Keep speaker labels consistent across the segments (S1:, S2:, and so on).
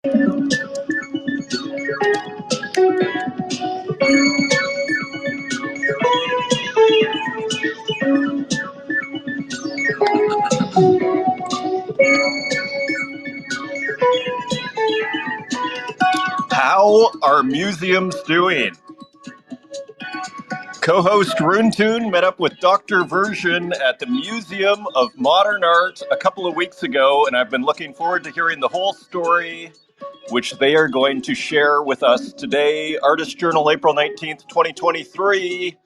S1: How are museums doing? Co-host Roon Toon met up with Dr. Version at the Museum of Modern Art a couple of weeks ago, and I've been looking forward to hearing the whole story, which they are going to share with us today. Artist Journal, April 19th, 2023,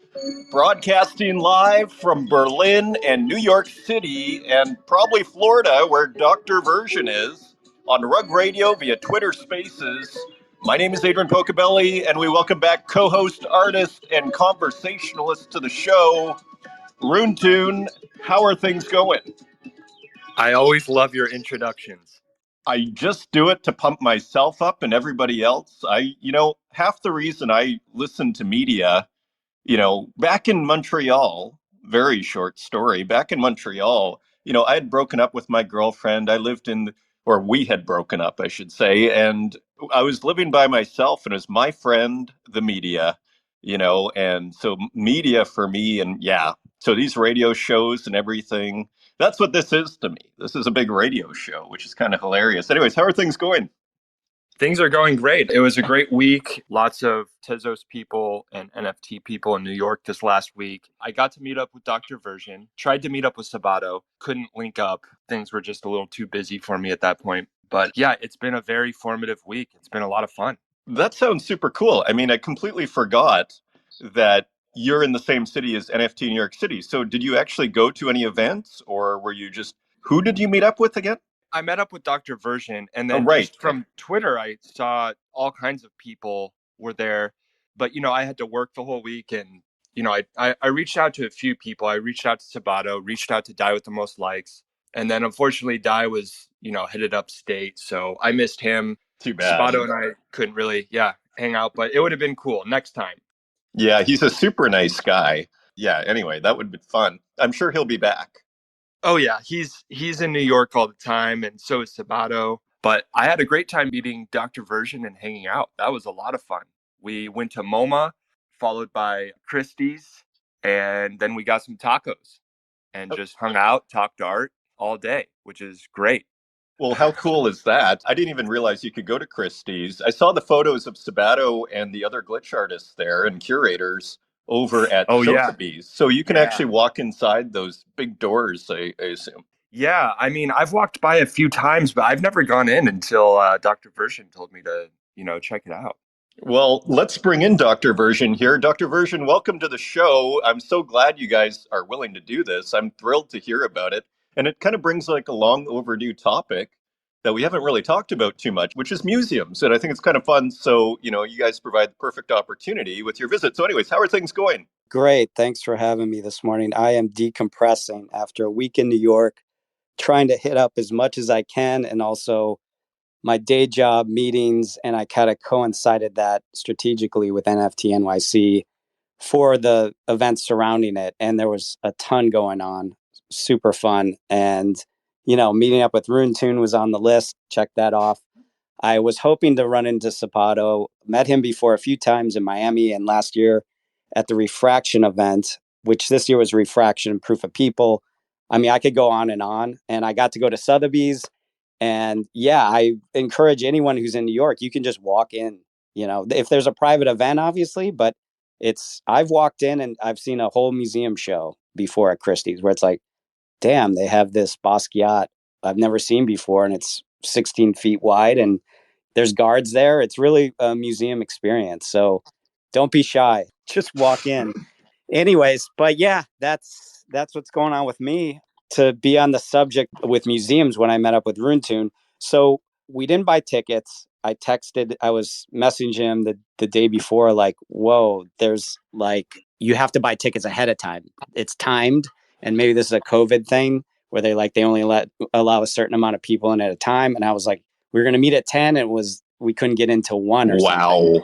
S1: broadcasting live from Berlin and New York City and probably Florida, where Dr. Version is, on Rug Radio via Twitter Spaces. My name is Adrian Pocobelli, and we welcome back co-host, artist, and conversationalist to the show, Roon Toon. How are things going?
S2: I always love your introductions.
S1: I just do it to pump myself up and everybody else. Half the reason I listen to media, back in Montreal, very short story, back in Montreal, I had broken up with my girlfriend. Or we had broken up, I should say, and I was living by myself, and it was my friend, the media, and so media for me, and yeah, so these radio shows and everything, that's what this is to me. This is a big radio show, which is kind of hilarious. Anyways, how are things going?
S2: Things are going great. It was a great week. Lots of Tezos people and NFT people in New York this last week. I got to meet up with Dr. Version, tried to meet up with Sabato, couldn't link up. Things were just a little too busy for me at that point. But yeah, it's been a very formative week. It's been a lot of fun.
S1: That sounds super cool. I mean, I completely forgot that you're in the same city as NFT New York City. So did you actually go to any events, or who did you meet up with again?
S2: I met up with Dr. Version, and then
S1: right.
S2: Just from Twitter, I saw all kinds of people were there. But, I had to work the whole week, and, I reached out to a few people. I reached out to Sabato, reached out to Die with the most likes. And then, unfortunately, Die was, headed upstate. So I missed him.
S1: Too bad.
S2: Sabato and I couldn't really, hang out. But it would have been cool next time.
S1: Yeah, he's a super nice guy. Yeah, anyway, that would be fun. I'm sure he'll be back.
S2: Oh, yeah, he's in New York all the time, and so is Sabato. But I had a great time meeting Dr. Version and hanging out. That was a lot of fun. We went to MoMA, followed by Christie's, and then we got some tacos and just hung out, talked art all day, which is great.
S1: Well, how cool is that? I didn't even realize you could go to Christie's. I saw the photos of Sabato and the other glitch artists there and curators over at Sotheby's. So you can actually walk inside those big doors, I assume.
S2: Yeah, I mean, I've walked by a few times, but I've never gone in until Dr. Version told me to, check it out.
S1: Well, let's bring in Dr. Version here. Dr. Version, welcome to the show. I'm so glad you guys are willing to do this. I'm thrilled to hear about it. And it kind of brings like a long overdue topic that we haven't really talked about too much, which is museums. And I think it's kind of fun. So, you guys provide the perfect opportunity with your visit. So anyways, how are things going?
S3: Great. Thanks for having me this morning. I am decompressing after a week in New York, trying to hit up as much as I can, and also my day job meetings. And I kind of coincided that strategically with NFT NYC for the events surrounding it. And there was a ton going on, super fun. And, meeting up with Roon Toon was on the list. Check that off. I was hoping to run into Sabato, met him before a few times in Miami and last year at the Refraction event, which this year was Refraction, Proof of People. I mean, I could go on, and I got to go to Sotheby's. And yeah, I encourage anyone who's in New York, you can just walk in, if there's a private event, obviously, but I've walked in and I've seen a whole museum show before at Christie's where it's like, damn, they have this Basquiat I've never seen before, and it's 16 feet wide, and there's guards there. It's really a museum experience. So don't be shy. Just walk in. Anyways, but yeah, that's what's going on with me. To be on the subject with museums, when I met up with Roon Toon, so we didn't buy tickets. I was messaging him the day before, like, whoa, there's like, you have to buy tickets ahead of time. It's timed. And maybe this is a COVID thing where they only allow a certain amount of people in at a time. And I was like, we were going to meet at 10, and we couldn't get into 1 or something.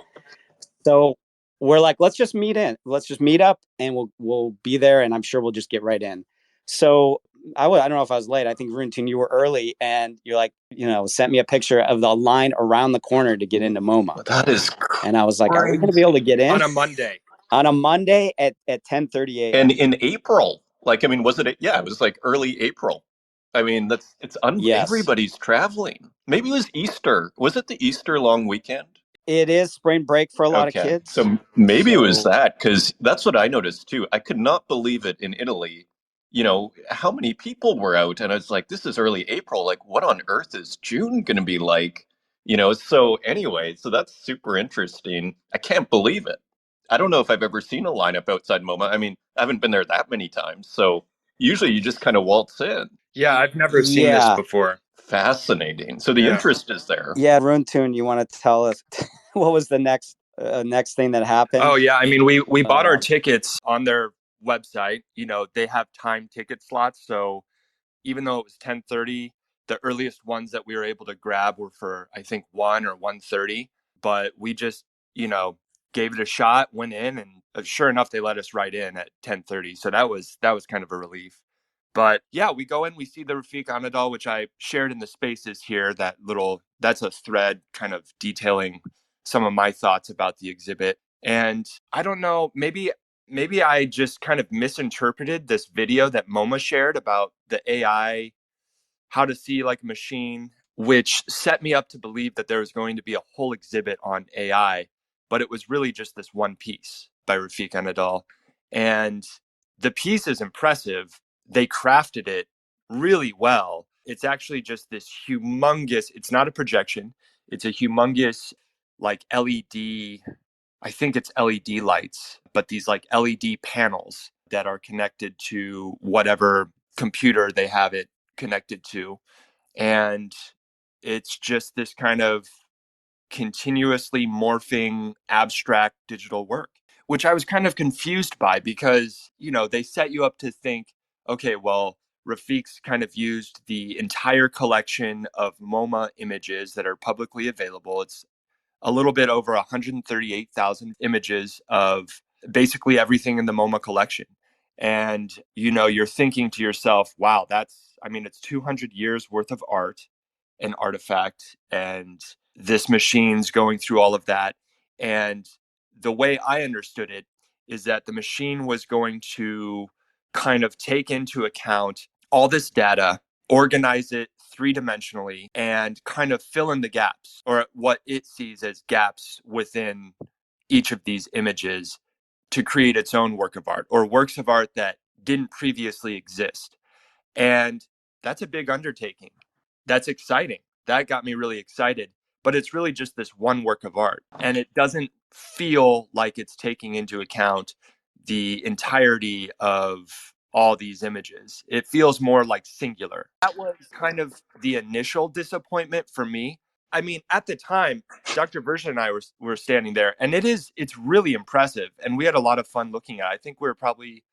S3: So we're like, let's just meet up, and we'll be there, and I'm sure we'll just get right in. So I don't know if I was late. I think Roon Toon, you were early, and you're like, sent me a picture of the line around the corner to get into MoMA.
S1: That is
S3: And I was like, are we going to be
S1: crazy.
S3: able to get in
S2: On a Monday.
S3: on a Monday at 10:30
S1: And
S3: a.m.?
S1: in April, like, I mean, was it? Yeah, it was like early April. I mean,
S3: Yes,
S1: everybody's traveling. Maybe it was Easter. Was it the Easter long weekend?
S3: it is spring break for a lot of
S1: Okay,
S3: kids.
S1: so maybe it was
S3: So
S1: that, because that's what I noticed too. I could not believe it in Italy. How many people were out, and I was like, this is early April. Like, what on earth is June going to be like? So anyway, so that's super interesting. I can't believe it. I don't know if I've ever seen a lineup outside MoMA. I mean, I haven't been there that many times. So usually you just kind of waltz in.
S2: Yeah, I've never seen this
S3: yeah,
S2: before.
S1: Fascinating. So the
S2: Yeah.
S1: interest is there.
S3: yeah, Roon Toon, you want to tell us what was the next thing that
S2: Oh
S3: happened?
S2: yeah, I mean we bought our
S3: Uh,
S2: tickets on their website. They have time ticket slots, so even though it was 10:30, the earliest ones that we were able to grab were for I think 1 or 1:30, but we just, gave it a shot, went in, and sure enough they let us right in at 10:30. So that was kind of a relief. But yeah, we go in, we see the Rafik Anadol, which I shared in the spaces here. That's a thread kind of detailing some of my thoughts about the exhibit. And I don't know, maybe I just kind of misinterpreted this video that MoMA shared about the AI, how to see like a machine, which set me up to believe that there was going to be a whole exhibit on AI, but it was really just this one piece by Rafik Anadol. And the piece is impressive. They crafted it really well. It's actually just this humongous, it's not a projection, it's a humongous like LED, I think it's LED lights, but these like LED panels that are connected to whatever computer they have it connected to. And it's just this kind of continuously morphing abstract digital work, which I was kind of confused by because, they set you up to think, okay, well, Rafik's kind of used the entire collection of MoMA images that are publicly available. It's a little bit over 138,000 images of basically everything in the MoMA collection. And, you're thinking to yourself, wow, it's 200 years worth of art and artifact. And this machine's going through all of that. And the way I understood it is that the machine was going to kind of take into account all this data, organize it three-dimensionally, and kind of fill in the gaps, or what it sees as gaps within each of these images, to create its own work of art or works of art that didn't previously exist. And that's a big undertaking. That's exciting. That got me really excited. But it's really just this one work of art. And it doesn't feel like it's taking into account the entirety of all these images. It feels more like singular. That was kind of the initial disappointment for me. I mean, at the time, Dr. Version and I were standing there, and it's really impressive. And we had a lot of fun looking at it. I think we were probably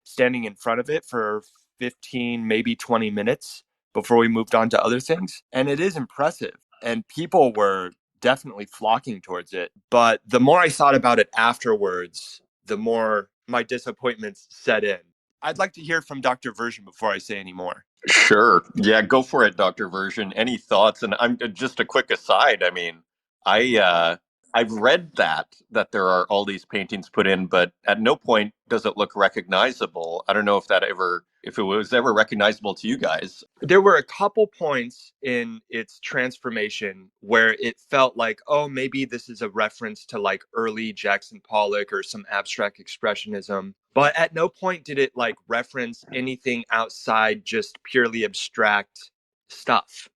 S2: standing in front of it for 15, maybe 20 minutes before we moved on to other things. And it is impressive. And people were definitely flocking towards it. But the more I thought about it afterwards, the more my disappointments set in. I'd like to hear from Dr. Version before I say any more.
S1: Sure. Yeah, go for it, Dr. Version. Any thoughts? And I'm just a quick aside. I mean, I've read that there are all these paintings put in, but at no point does it look recognizable. I don't know if it was ever recognizable to you guys.
S2: There were a couple points in its transformation where it felt like, oh, maybe this is a reference to like early Jackson Pollock or some abstract expressionism. But at no point did it like reference anything outside just purely abstract stuff.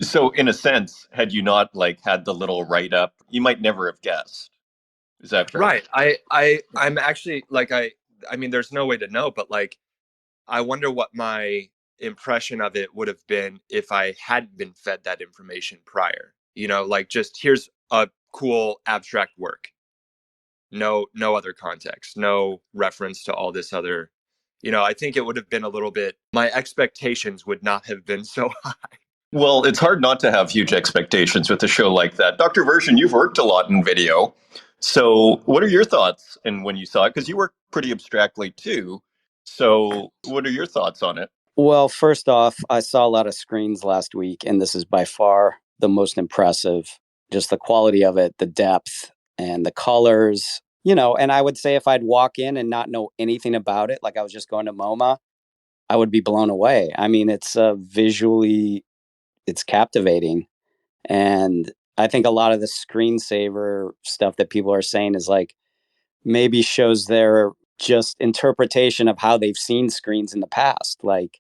S1: So in a sense, had you not like had the little write up, you might never have guessed. Is that fair?
S2: Right. I'm actually like, I mean, there's no way to know, but like, I wonder what my impression of it would have been if I hadn't been fed that information prior. Like, just here's a cool abstract work. No other context, no reference to all this other. I think it would have been a little bit, my expectations would not have been so high.
S1: Well, it's hard not to have huge expectations with a show like that. Dr. Version, you've worked a lot in video. So, what are your thoughts and when you saw it? Because you work pretty abstractly too. So, what are your thoughts on it?
S3: Well, first off, I saw a lot of screens last week, and this is by far the most impressive. Just the quality of it, the depth, and the colors. And I would say if I'd walk in and not know anything about it, like I was just going to MoMA, I would be blown away. I mean, it's visually, it's captivating. And I think a lot of the screensaver stuff that people are saying is like maybe shows their just interpretation of how they've seen screens in the past. Like,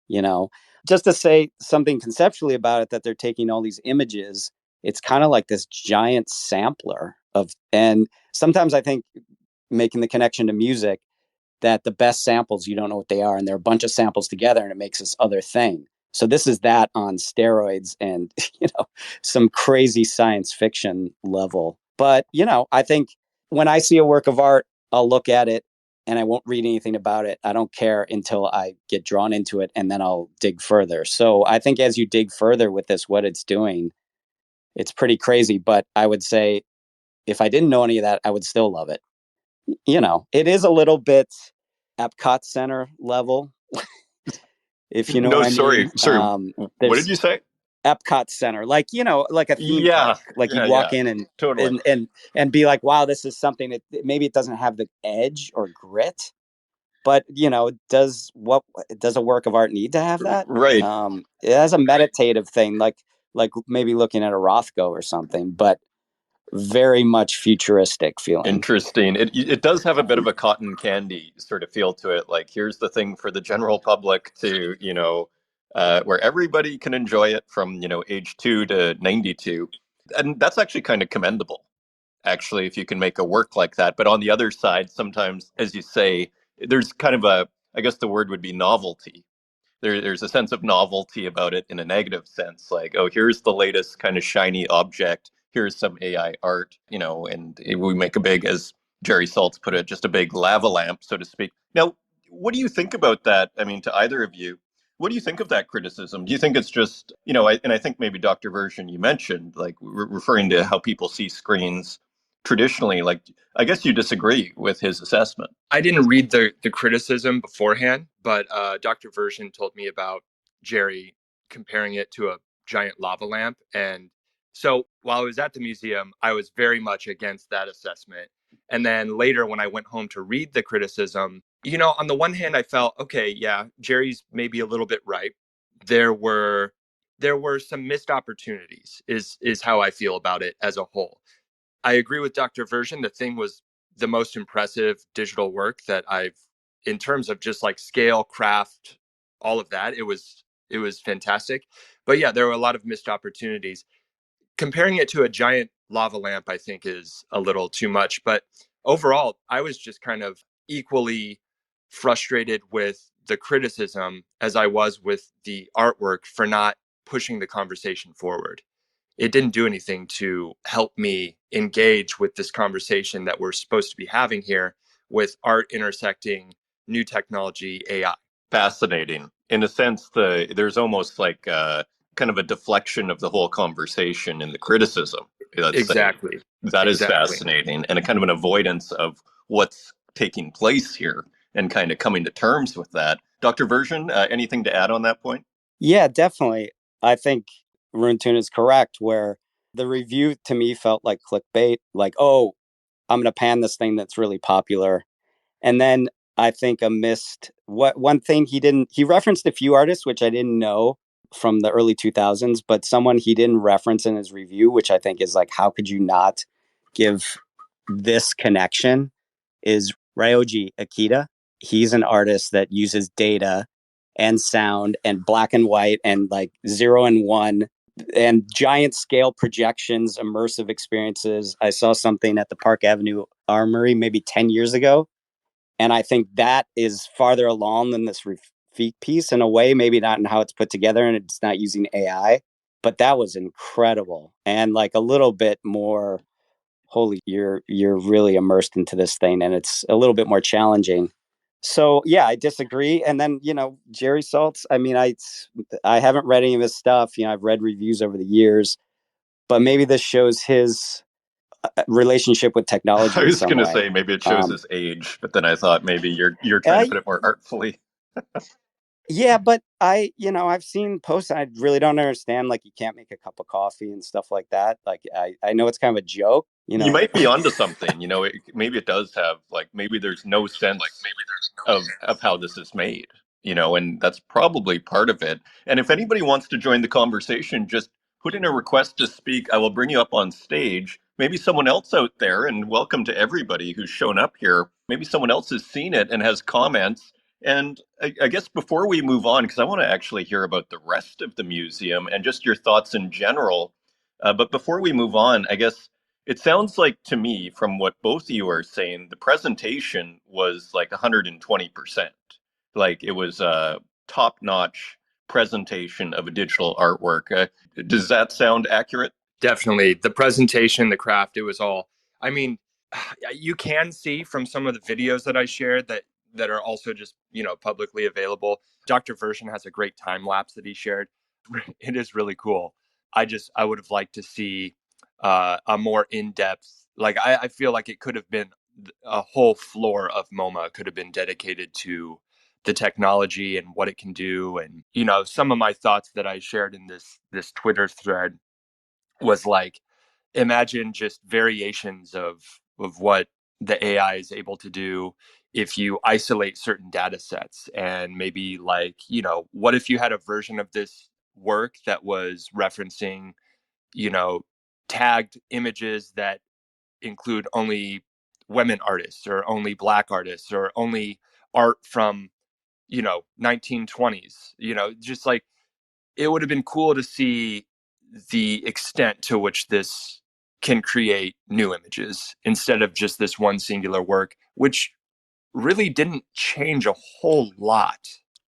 S3: you know, just to say something conceptually about it, that they're taking all these images, it's kind of like this giant sampler of, and sometimes I think making the connection to music, that the best samples, you don't know what they are, and they're a bunch of samples together and it makes this other thing. So this is that on steroids and some crazy science fiction level. But I think when I see a work of art, I'll look at it and I won't read anything about it. I don't care until I get drawn into it, and then I'll dig further. So I think as you dig further with this, what it's doing, it's pretty crazy. But I would say if I didn't know any of that, I would still love it. It is a little bit Epcot Center level, if you know
S1: No,
S3: what I
S1: sorry,
S3: mean.
S1: sorry. What did
S3: There's
S1: you say?
S3: Epcot Center, like like a theme
S1: Yeah,
S3: park. Like you'd
S1: yeah,
S3: walk
S1: yeah.
S3: in and
S1: Totally.
S3: and and and be like, wow, this is something that maybe it doesn't have the edge or grit, but does a work of art need to have that?
S1: Right.
S3: It has a meditative thing, like maybe looking at a Rothko or something, but very much futuristic feeling.
S1: Interesting. It does have a bit of a cotton candy sort of feel to it. Like here's the thing for the general public to, where everybody can enjoy it from, age 2 to 92. And that's actually kind of commendable, actually, if you can make a work like that. But on the other side, sometimes, as you say, there's kind of I guess the word would be novelty. There's a sense of novelty about it in a negative sense, like, oh, here's the latest kind of shiny object, here's some AI art, and we make a big, as Jerry Saltz put it, just a big lava lamp, so to speak. Now, what do you think about that? I mean, to either of you, what do you think of that criticism? Do you think it's just, and I think maybe Dr. Version, you mentioned, like, referring to how people see screens traditionally, like, I guess you disagree with his assessment.
S2: I didn't read the criticism beforehand, but Dr. Version told me about Jerry comparing it to a giant lava lamp. And so while I was at the museum, I was very much against that assessment. And then later, when I went home to read the criticism, on the one hand, I felt, okay, yeah, Jerry's maybe a little bit right. There were some missed opportunities, is how I feel about it as a whole. I agree with Dr. Version. The thing was the most impressive digital work that I've, in terms of just like scale, craft, all of that. It was fantastic. But yeah, there were a lot of missed opportunities. Comparing it to a giant lava lamp, I think, is a little too much. But overall, I was just kind of equally frustrated with the criticism as I was with the artwork for not pushing the conversation forward. It didn't do anything to help me engage with this conversation that we're supposed to be having here with art intersecting new technology, AI.
S1: Fascinating. In a sense, there's almost like kind of a deflection of the whole conversation in the criticism, let's say.
S2: Exactly.
S1: That is
S2: Exactly.
S1: fascinating, and a kind of an avoidance of what's taking place here and kind of coming to terms with that. Dr. Version, anything to add on that point?
S3: Yeah, definitely. I think Roon Toon is correct, where the review to me felt like clickbait, like, oh, I'm going to pan this thing that's really popular. And then I think a missed one thing he referenced a few artists, which I didn't know from the early 2000s, but someone he didn't reference in his review, which I think is like, how could you not give this connection, is Ryoji Akita. He's an artist that uses data and sound and black and white and like 0 and 1 and giant scale projections, immersive experiences. I saw something at the Park Avenue Armory maybe 10 years ago. And I think that is farther along than this Rafik piece in a way, maybe not in how it's put together and it's not using AI, but that was incredible. And like a little bit more, holy, you're really immersed into this thing and it's a little bit more challenging. So yeah, I disagree. And then Jerry Saltz, I mean, I haven't read any of his stuff. I've read reviews over the years, but maybe this shows his relationship with technology
S1: I
S3: in
S1: was
S3: some
S1: going to
S3: way.
S1: say maybe it shows his age, but then I thought maybe you're trying to
S3: I,
S1: put it more artfully.
S3: Yeah, but I've seen posts. I really don't understand. Like, you can't make a cup of coffee and stuff like that. Like, I know it's kind of a joke,
S1: You might be onto something. Maybe it does have like maybe there's no sense of how this is made. And that's probably part of it. And if anybody wants to join the conversation, just put in a request to speak. I will bring you up on stage. Maybe someone else out there, and welcome to everybody who's shown up here. Maybe someone else has seen it and has comments. And I guess before we move on, because I want to actually hear about the rest of the museum and just your thoughts in general. But before we move on, I guess it sounds like to me, from what both of you are saying, the presentation was like 120%. Like it was a top-notch presentation of a digital artwork. Does that sound accurate?
S2: Definitely. The presentation, the craft, it was all, I mean, you can see from some of the videos that I shared that are also just, publicly available. Dr. Version has a great time lapse that he shared. It is really cool. I would have liked to see a more in-depth, like I feel like it could have been a whole floor of MoMA could have been dedicated to the technology and what it can do. And, some of my thoughts that I shared in this Twitter thread was like, imagine just variations of what the AI is able to do if you isolate certain data sets, and maybe like, what if you had a version of this work that was referencing, you know tagged images that include only women artists or only black artists or only art from 1920s, just like, it would have been cool to see the extent to which this can create new images instead of just this one singular work, which really didn't change a whole lot.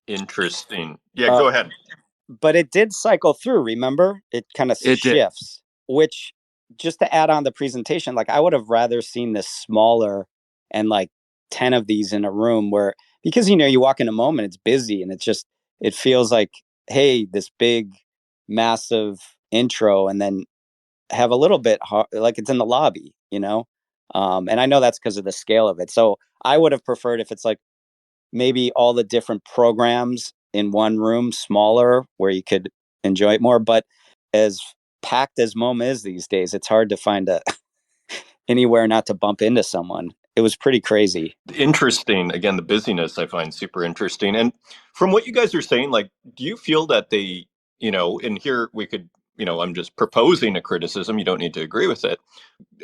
S1: Interesting. Yeah,
S3: uh,
S1: go ahead.
S3: but it did cycle through. Remember, it kind of
S2: It did.
S3: shifts. Which, just to add on the presentation, like, I would have rather seen this smaller, and like 10 of these in a room, where, because you walk in a moment, it's busy, and it feels like, hey, this big, massive intro, and then have a little bit like it's in the lobby. And I know that's because of the scale of it. So I would have preferred if it's like maybe all the different programs in one room, smaller, where you could enjoy it more. But as packed as MoMA is these days, it's hard to find anywhere not to bump into someone. It was pretty crazy.
S1: Interesting. Again, the busyness I find super interesting. And from what you guys are saying, like, do you feel that and here we could, I'm just proposing a criticism. You don't need to agree with it.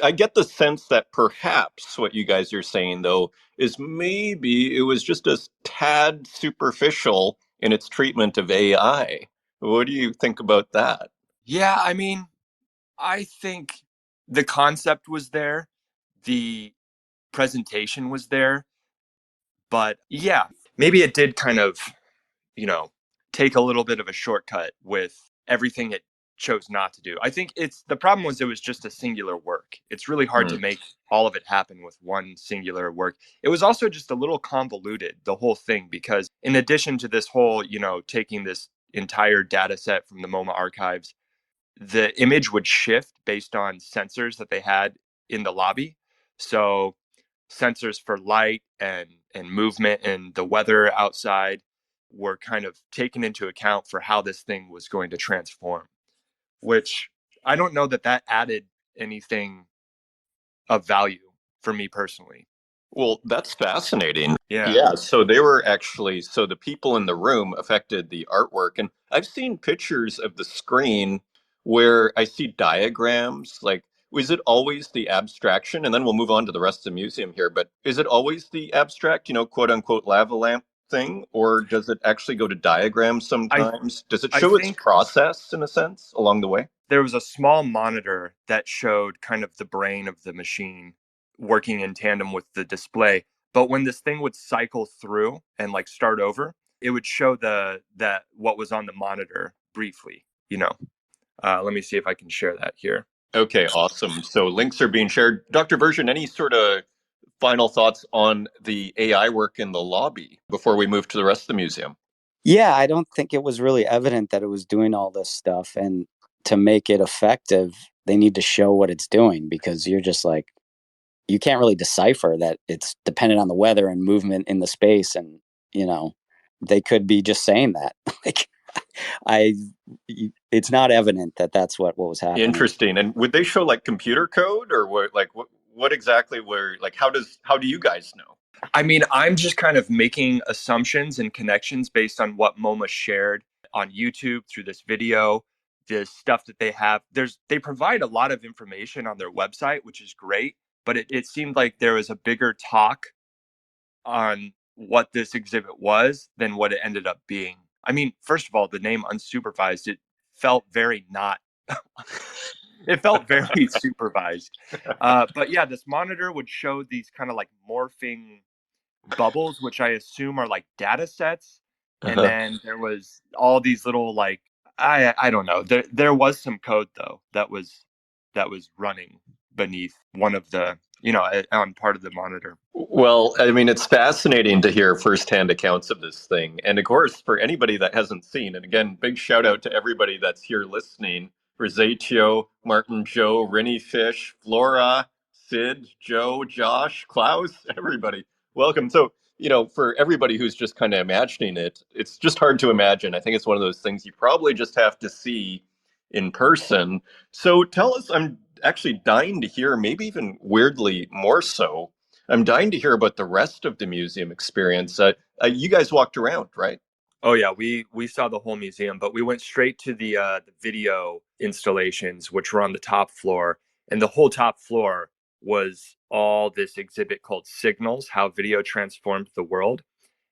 S1: I get the sense that perhaps what you guys are saying, though, is maybe it was just a tad superficial in its treatment of AI. What do you think about that?
S2: Yeah, I mean, I think the concept was there, the presentation was there, but yeah, maybe it did kind of, you know, take a little bit of a shortcut with everything it chose not to do. I think it's the problem was it was just a singular work. It's really hard to
S1: Hmm.
S2: make all of it happen with one singular work. It was also just a little convoluted, the whole thing, because in addition to this whole, taking this entire data set from the MoMA archives, the image would shift based on sensors that they had in the lobby. So sensors for light and movement and the weather outside were kind of taken into account for how this thing was going to transform, which I don't know that added anything of value for me personally.
S1: Well, that's fascinating.
S2: Yeah.
S1: Yeah, so they were actually, so the people in the room affected the artwork. And I've seen pictures of the screen where I see diagrams. Like, is it always the abstraction? And then we'll move on to the rest of the museum here. But is it always the abstract, quote unquote, lava lamp thing? Or does it actually go to diagrams
S2: I
S1: sometimes? Does it
S2: I
S1: show its
S2: think
S1: process in a sense along the way?
S2: there was a small monitor that showed kind of the brain of the machine working in tandem with the display. But when this thing would cycle through and like start over, it would show the that what was on the monitor briefly. Let me see if I can share that here.
S1: Okay, awesome. So links are being shared. Dr. Version, any sort of final thoughts on the AI work in the lobby before we move to the rest of the museum?
S3: Yeah, I don't think it was really evident that it was doing all this stuff. And to make it effective, they need to show what it's doing, because you're just like, you can't really decipher that it's dependent on the weather and movement in the space. And, you know, they could be just saying that. Like, I, it's not evident that that's what was happening.
S1: Interesting. And would they show like computer code, or what exactly were like, how do you guys know?
S2: I mean, I'm just kind of making assumptions and connections based on what MoMA shared on YouTube through this video, the stuff that they have. They provide a lot of information on their website, which is great, but it seemed like there was a bigger talk on what this exhibit was than what it ended up being. I mean, first of all, the name unsupervised, it felt very not it felt very supervised. But yeah, this monitor would show these kind of like morphing bubbles, which I assume are like data sets. And then there was all these little like I don't know. There was some code though that was running beneath one of the on part of the monitor.
S1: Well, I mean, it's fascinating to hear firsthand accounts of this thing. And of course, for anybody that hasn't seen, and again, big shout out to everybody that's here listening: Rosetio, Martin, Joe, Rennie Fish, Flora, Sid, Joe, Josh, Klaus, everybody. Welcome. So, for everybody who's just kind of imagining it, it's just hard to imagine. I think it's one of those things you probably just have to see in person. So tell us, I'm actually dying to hear, maybe even weirdly more so, I'm dying to hear about the rest of the museum experience. You guys walked around, right?
S2: Oh yeah, we saw the whole museum, but we went straight to the video installations, which were on the top floor, and the whole top floor was all this exhibit called Signals: How Video Transformed the World,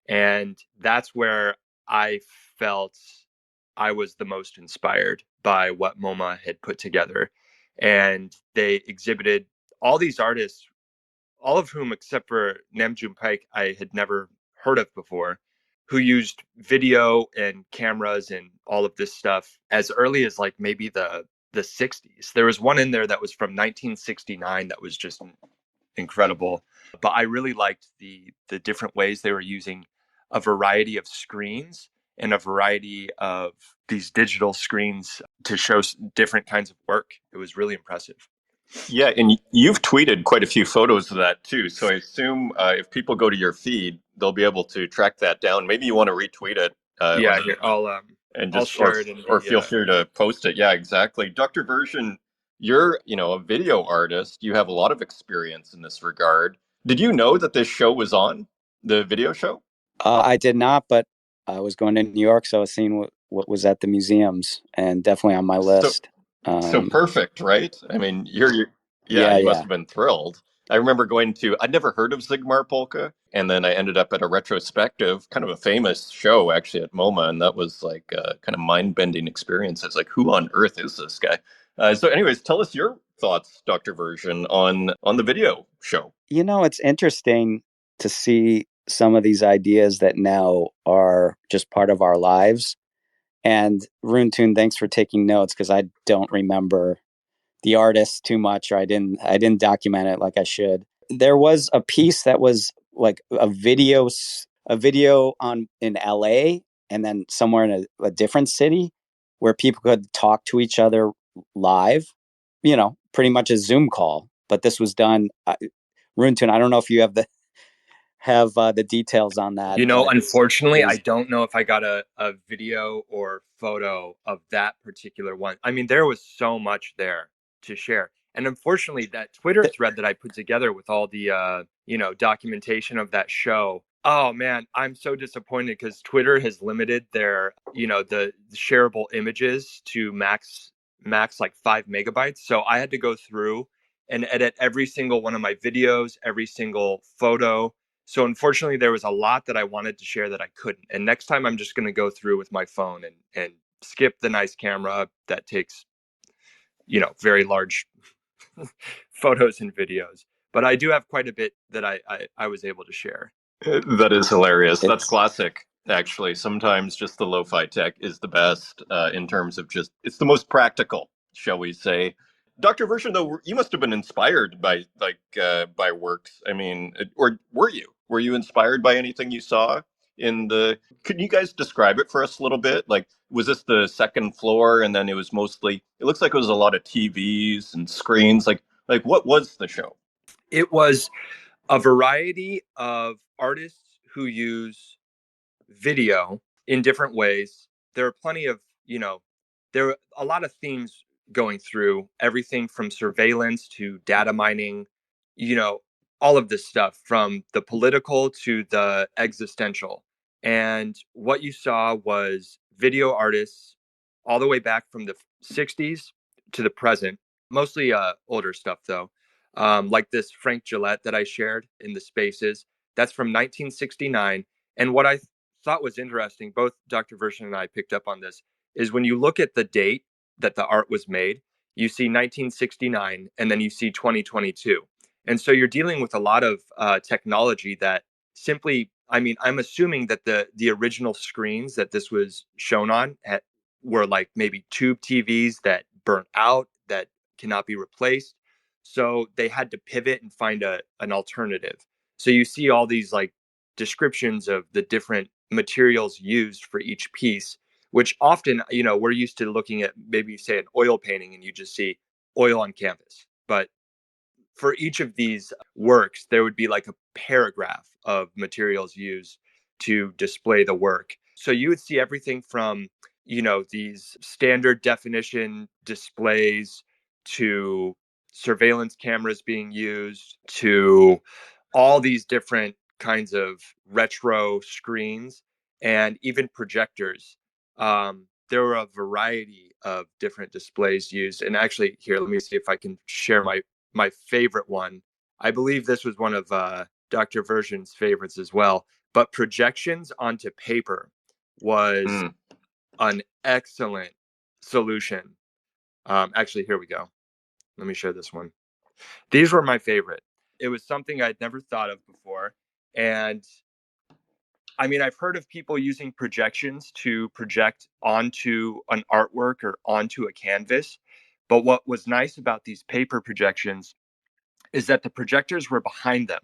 S2: and that's where I felt I was the most inspired by what MoMA had put together, and they exhibited all these artists, all of whom, except for Namjoon Paik, I had never heard of before, who used video and cameras and all of this stuff as early as like maybe the 60s. There was one in there that was from 1969 that was just incredible. But I really liked the different ways they were using a variety of screens and a variety of these digital screens to show different kinds of work. It was really impressive.
S1: Yeah, and you've tweeted quite a few photos of that too. So I assume if people go to your feed, they'll be able to track that down. Maybe you want to retweet it
S2: Yeah, here,
S1: and
S2: I'll
S1: just or
S2: share it in
S1: or
S2: the
S1: feel free to post it. Yeah, exactly. Dr. Version, you're a video artist. You have a lot of experience in this regard. Did you know that this show was on, the video show?
S3: I did not, but I was going to New York, so I was seeing what was at the museums, and definitely on my
S1: So
S3: list.
S1: So perfect, right? I mean, yeah,
S3: Yeah,
S1: you must
S3: yeah.
S1: have been thrilled. I remember I'd never heard of Zigmar Polka, and then I ended up at a retrospective, kind of a famous show actually at MoMA, and that was like a kind of mind-bending experience. I was like, who on earth is this guy? So anyways, tell us your thoughts, Dr. Version, on the video show.
S3: It's interesting to see some of these ideas that now are just part of our lives. And Roon Toon, thanks for taking notes, because I don't remember the artist too much, or I didn't document it like I should. There was a piece that was like a video on in LA, and then somewhere in a different city, where people could talk to each other live, pretty much a Zoom call. But this was done. Roon Toon, I don't know if you have the details on that, but it
S2: Unfortunately, I
S3: was.
S2: don't know if I got a video or photo of that particular one. I mean, there was so much there to share. And unfortunately, that Twitter thread that I put together with all the, documentation of that show. Oh man, I'm so disappointed because Twitter has limited their, the shareable images to max like 5 MB. So I had to go through and edit every single one of my videos, every single photo. So unfortunately, there was a lot that I wanted to share that I couldn't. And next time, I'm just going to go through with my phone and skip the nice camera that takes, very large photos and videos. But I do have quite a bit that I was able to share.
S1: That is hilarious. That's
S3: It's
S1: classic, actually. Sometimes just the lo-fi tech is the best in terms of it's the most practical, shall we say. Dr. Version, though, you must have been inspired by by works. I mean, or were you? Were you inspired by anything you saw in the? Could you guys describe it for us a little bit? Like, was this the second floor, and then it was mostly? It looks like it was a lot of TVs and screens. Like what was the show?
S2: It was a variety of artists who use video in different ways. There are plenty of, there are a lot of themes going through everything from surveillance to data mining, you know, all of this stuff from the political to the existential. And what you saw was video artists all the way back from the 60s to the present, mostly older stuff though. Like this Frank Gillette that I shared in the spaces. That's from 1969. And what I thought was interesting, both Dr. Version and I picked up on this, is when you look at the date that the art was made, you see 1969 and then you see 2022. And so you're dealing with a lot of technology that simply, I mean, I'm assuming that the original screens that this was shown on were like maybe tube TVs that burnt out, that cannot be replaced. So they had to pivot and find an alternative. So you see all these like descriptions of the different materials used for each piece, which often, we're used to looking at maybe say an oil painting and you just see oil on canvas. But for each of these works, there would be like a paragraph of materials used to display the work. So you would see everything from, these standard definition displays to surveillance cameras being used to all these different kinds of retro screens and even projectors. There were a variety of different displays used. And actually, here, let me see if I can share my favorite one. I believe this was one of Dr. Version's favorites as well. But projections onto paper was an excellent solution. Actually, here we go. Let me share this one. These were my favorite. It was something I'd never thought of before. And I mean, I've heard of people using projections to project onto an artwork or onto a canvas. But what was nice about these paper projections is that the projectors were behind them.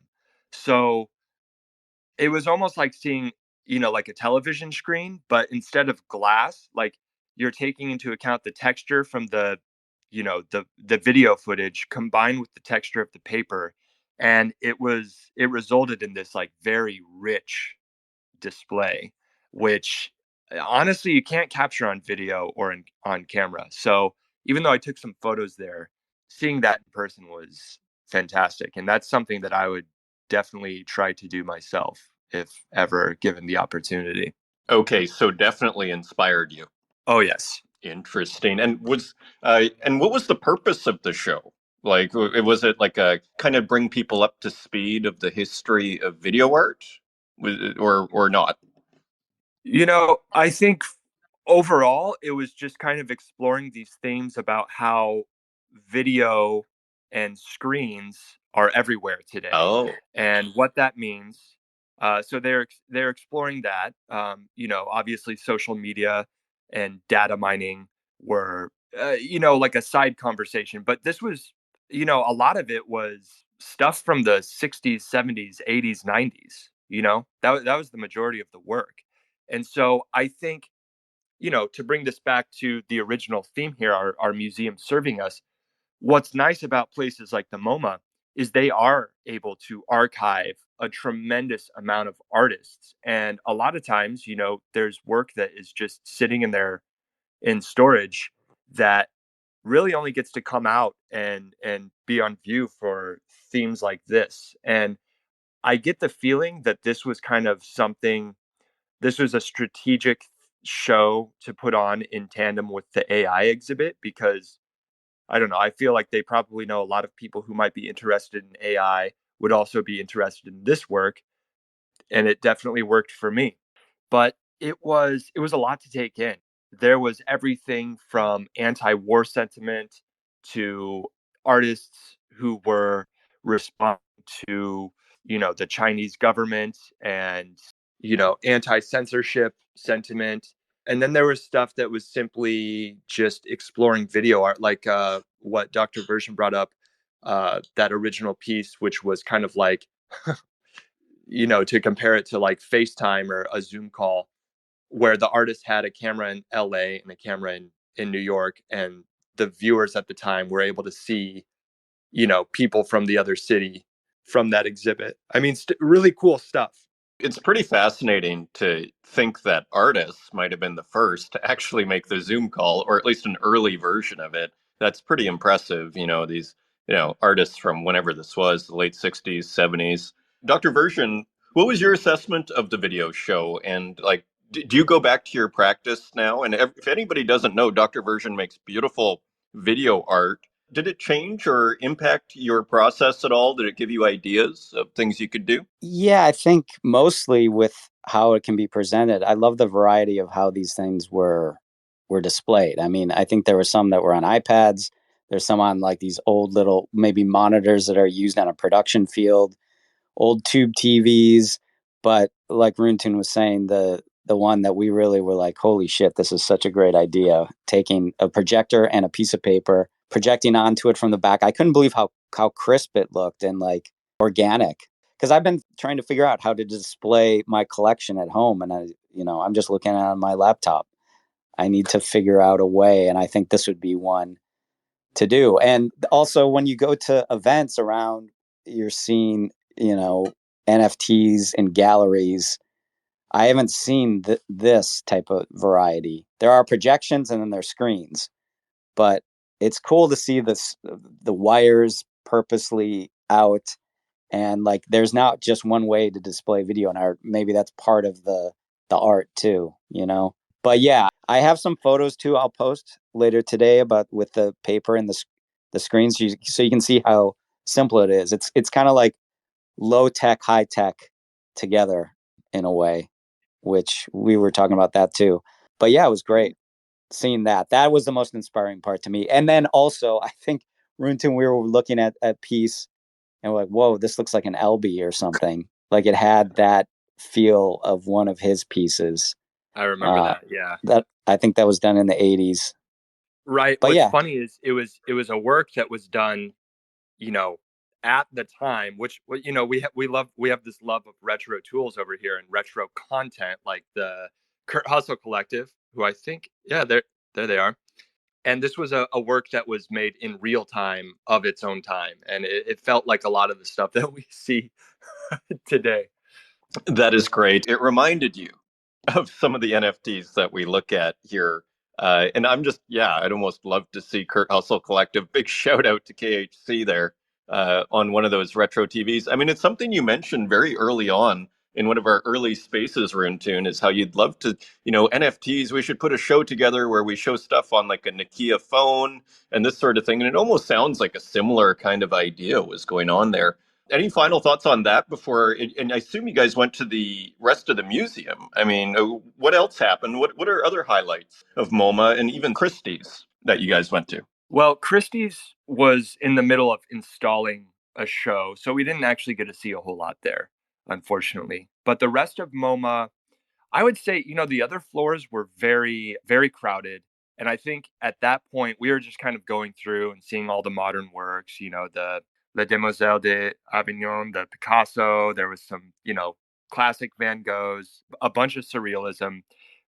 S2: So it was almost like seeing, like a television screen, but instead of glass, like you're taking into account the texture from the video footage combined with the texture of the paper. And it resulted in this like very rich display, which honestly you can't capture on video or on camera. So even though I took some photos there, seeing that in person was fantastic. And that's something that I would definitely try to do myself if ever given the opportunity.
S1: Okay, so definitely inspired you.
S2: Oh, yes.
S1: Interesting. And what was the purpose of the show? Like, was it like a kind of bring people up to speed of the history of video art, or not?
S2: I think overall, it was just kind of exploring these themes about how video and screens are everywhere today
S1: Oh,
S2: and what that means. So they're exploring that. Obviously, social media and data mining were like a side conversation, but this was a lot of it was stuff from the 60s, 70s, 80s, 90s. That was the majority of the work. And so I think, to bring this back to the original theme here, our museum serving us, what's nice about places like the MoMA is they are able to archive a tremendous amount of artists. And a lot of times, there's work that is just sitting in there in storage that really only gets to come out and be on view for themes like this. And I get the feeling that this was a strategic show to put on in tandem with the AI exhibit because I don't know, I feel like they probably know a lot of people who might be interested in AI would also be interested in this work, and it definitely worked for me. But it was a lot to take in. There was everything from anti-war sentiment to artists who were responding to, the Chinese government and, anti-censorship sentiment. And then there was stuff that was simply just exploring video art, like what Dr. Version brought up, that original piece, which was kind of like, to compare it to like FaceTime or a Zoom call, where the artist had a camera in LA and a camera in New York, and the viewers at the time were able to see, people from the other city from that exhibit. I mean, really cool stuff.
S1: It's pretty fascinating to think that artists might have been the first to actually make the Zoom call, or at least an early version of it. That's pretty impressive. These, artists from whenever this was, the late 60s, 70s. Dr. Version, what was your assessment of the video show? And like, do you go back to your practice now? And if anybody doesn't know, Dr. Version makes beautiful video art. Did it change or impact your process at all? Did it give you ideas of things you could do?
S3: Yeah, I think mostly with how it can be presented. I love the variety of how these things were displayed. I mean, I think there were some that were on iPads. There's some on like these old little maybe monitors that are used on a production field, old tube TVs. But like Roon Toon was saying, the one that we really were like, holy shit, this is such a great idea. Taking a projector and a piece of paper, projecting onto it from the back. I couldn't believe how crisp it looked and like organic. Because I've been trying to figure out how to display my collection at home, and I'm just looking at it on my laptop. I need to figure out a way, and I think this would be one to do. And also, when you go to events around, you're seeing, NFTs in galleries. I haven't seen this type of variety. There are projections and then there's screens, but it's cool to see the wires purposely out, and like there's not just one way to display video and art. Maybe that's part of the art too. But yeah, I have some photos too I'll post later today about with the paper and the screens, so you can see how simple it is. It's kind of like low tech, high tech together in a way, which we were talking about that too. But yeah, it was great seeing that. That was the most inspiring part to me. And then also, I think Roon Toon, we were looking at a piece and we're like, whoa, this looks like an LB or something. Like it had that feel of one of his pieces.
S2: I remember that. Yeah.
S3: That I think that was done in the 80s.
S2: Right.
S3: But
S2: What's
S3: yeah,
S2: funny is it was a work that was done, you know, at the time, which we have this love of retro tools over here and retro content, like the Kurt Hustle Collective, who I think, yeah, there they are. And this was a work that was made in real time of its own time, and it felt like a lot of the stuff that we see today.
S1: That is great. It reminded you of some of the NFTs that we look at here. And I'd almost love to see Kurt Hustle Collective. Big shout out to KHC there on one of those retro TVs. I mean, it's something you mentioned very early on in one of our early spaces, Roon Toon, is how you'd love to, NFTs. We should put a show together where we show stuff on like a Nokia phone and this sort of thing. And it almost sounds like a similar kind of idea was going on there. Any final thoughts on that before? And I assume you guys went to the rest of the museum. I mean, what else happened? What are other highlights of MoMA and even Christie's that you guys went to?
S2: Well, Christie's was in the middle of installing a show, so we didn't actually get to see a whole lot there, unfortunately. But the rest of MoMA, I would say, the other floors were very, very crowded. And I think at that point, we were just kind of going through and seeing all the modern works, the La Demoiselle d'Avignon, the Picasso. There was some, classic Van Goghs, a bunch of surrealism.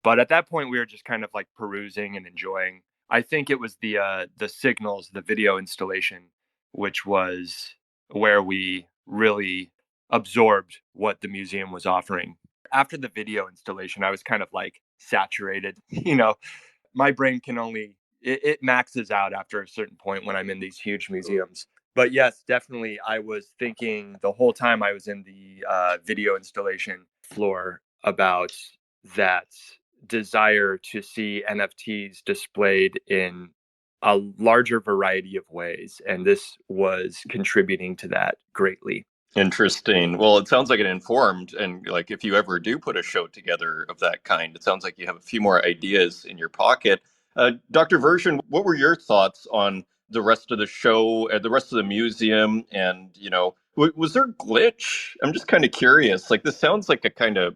S2: But at that point, we were just kind of like perusing and enjoying. I think it was the signals, the video installation, which was where we really absorbed what the museum was offering. After the video installation, I was kind of like saturated. My brain can only it maxes out after a certain point when I'm in these huge museums. But yes, definitely, I was thinking the whole time I was in the video installation floor about that desire to see NFTs displayed in a larger variety of ways, and this was contributing to that greatly.
S1: Interesting. Well, it sounds like it informed, and like if you ever do put a show together of that kind, it sounds like you have a few more ideas in your pocket. Dr. Version, what were your thoughts on the rest of the show, the rest of the museum, and was there a glitch? I'm just kind of curious. Like this sounds like a kind of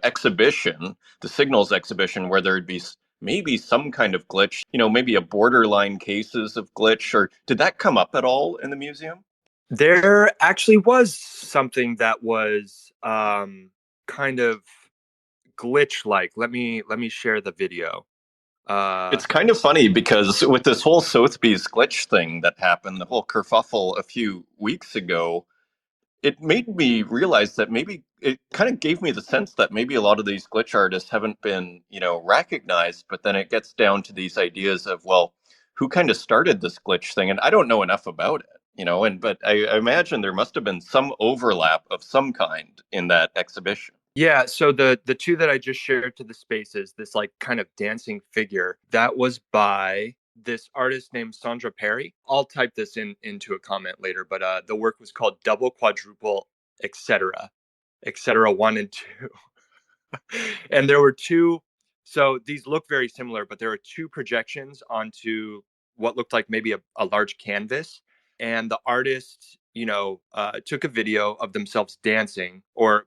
S1: exhibition, the Signals exhibition, where there'd be maybe some kind of glitch, maybe a borderline cases of glitch, or did that come up at all in the museum?
S2: There actually was something that was kind of glitch like. Let me share the video.
S1: It's kind of funny because with this whole Sotheby's glitch thing that happened, the whole kerfuffle a few weeks ago, it made me realize that maybe it kind of gave me the sense that maybe a lot of these glitch artists haven't been, recognized, but then it gets down to these ideas of, well, who kind of started this glitch thing? And I don't know enough about it, but I imagine there must have been some overlap of some kind in that exhibition.
S2: Yeah, so the two that I just shared to the spaces, this like kind of dancing figure, that was by this artist named Sandra Perry. I'll type this into a comment later, but the work was called Double Quadruple Etc. Etc. 1 and 2. And there were two, so these look very similar, but there were two projections onto what looked like maybe a large canvas. And the artist, took a video of themselves dancing, or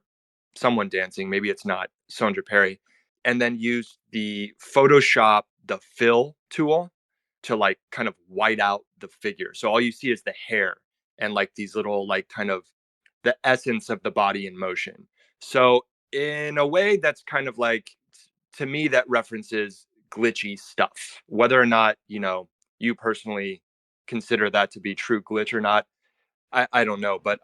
S2: someone dancing, maybe it's not Sandra Perry, and then used the fill tool to like kind of white out the figure. So all you see is the hair and like these little like kind of the essence of the body in motion. So in a way that's kind of like, to me, that references glitchy stuff. Whether or not, you personally consider that to be true glitch or not, I don't know. But